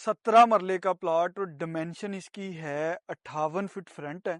17 मरले का प्लॉट और डिमेंशन इसकी है 58 फीट फ्रंट है,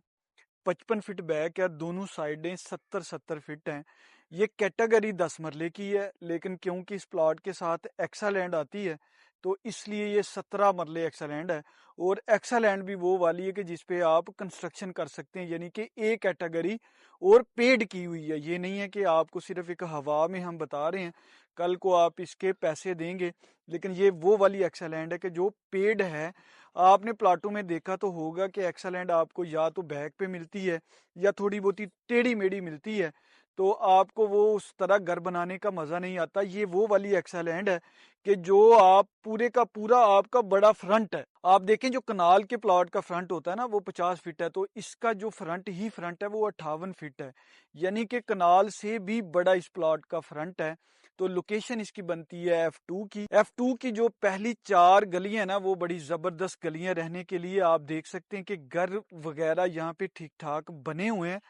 55 फीट बैक है, दोनों साइडें 70-70 फीट हैं। ये कैटेगरी 10 मरले की है, लेकिन क्योंकि इस प्लॉट के साथ एक्सा लैंड आती है तो इसलिए ये 17 मरले एक्सा लैंड है। और एक्सा लैंड भी वो वाली है कि जिसपे आप कंस्ट्रक्शन कर सकते हैं, यानी कि ए कैटेगरी और पेड की हुई है। ये नहीं है कि आपको सिर्फ एक हवा में हम बता रहे हैं, कल को आप इसके पैसे देंगे। लेकिन ये वो वाली एक्सा लैंड है कि जो पेड है। आपने प्लाटों में देखा तो होगा कि एक्सा लैंड आपको या तो बैक पे मिलती है या थोड़ी बहुत टेढ़ी मेढ़ी मिलती है, तो आपको वो उस तरह घर बनाने का मजा नहीं आता। ये वो वाली एक्सा लैंड है कि जो आप पूरे का पूरा आपका बड़ा फ्रंट है। आप देखें जो कनाल के प्लॉट का फ्रंट होता है ना वो 50 फीट है, तो इसका जो फ्रंट ही फ्रंट है वो 58 फीट है, यानी कि कनाल से भी बड़ा इस प्लॉट का फ्रंट है। तो लोकेशन इसकी बनती है F2 की। F2 की जो पहली 4 गलियां ना वो बड़ी जबरदस्त गलियां, रहने के लिए आप देख सकते हैं कि घर वगैरह यहाँ पे ठीक ठाक बने हुए हैं।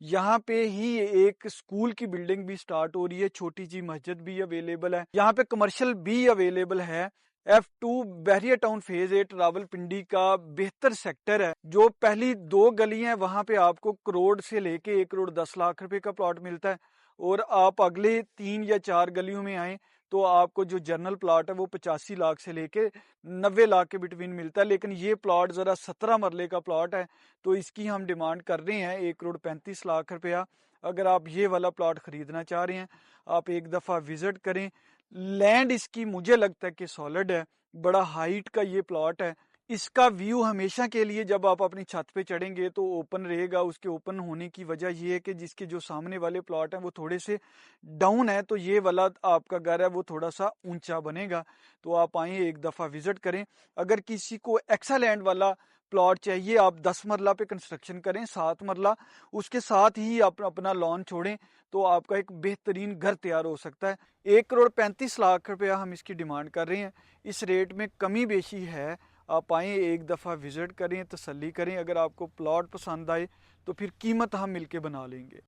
यहाँ पे ही एक स्कूल की बिल्डिंग भी स्टार्ट हो रही है, छोटी सी मस्जिद भी अवेलेबल है, यहाँ पे कमर्शियल भी अवेलेबल है। F2 बहरिया टाउन फेज 8 रावलपिंडी का बेहतर सेक्टर है। जो पहली 2 गलियां हैं वहां पे आपको करोड़ से लेके 1 करोड़ 10 लाख रुपए का प्लॉट मिलता है, और आप अगले 3 या 4 गलियों में आए तो आपको जो जनरल प्लॉट है वो 85 लाख से लेके 90 लाख के बिटवीन मिलता है। लेकिन ये प्लॉट जरा 17 मरले का प्लॉट है, तो इसकी हम डिमांड कर रहे हैं 1 करोड़ 35 लाख रुपया। अगर आप ये वाला प्लॉट खरीदना चाह रहे हैं, आप एक दफा विजिट करें। लैंड इसकी मुझे लगता है कि सॉलिड है, बड़ा हाइट का ये प्लॉट है। इसका व्यू हमेशा के लिए जब आप अपनी छत पे चढ़ेंगे तो ओपन रहेगा। उसके ओपन होने की वजह ये है कि जिसके जो सामने वाले प्लॉट हैं वो थोड़े से डाउन है, तो ये वाला आपका घर है वो थोड़ा सा ऊंचा बनेगा। तो आप आए एक दफा विजिट करें। अगर किसी को एक्सा लैंड वाला प्लॉट चाहिए, आप 10 मरला पे कंस्ट्रक्शन करें, 7 मरला, उसके साथ ही आप अपना लॉन छोड़ें तो आपका एक बेहतरीन घर तैयार हो सकता है। 1 करोड़ 35 लाख रुपया हम इसकी डिमांड कर रहे हैं। इस रेट में कमी बेशी है। आप आएँ, एक दफ़ा विज़िट करें, तसल्ली करें। अगर आपको प्लॉट पसंद आए तो फिर कीमत हम मिलके बना लेंगे।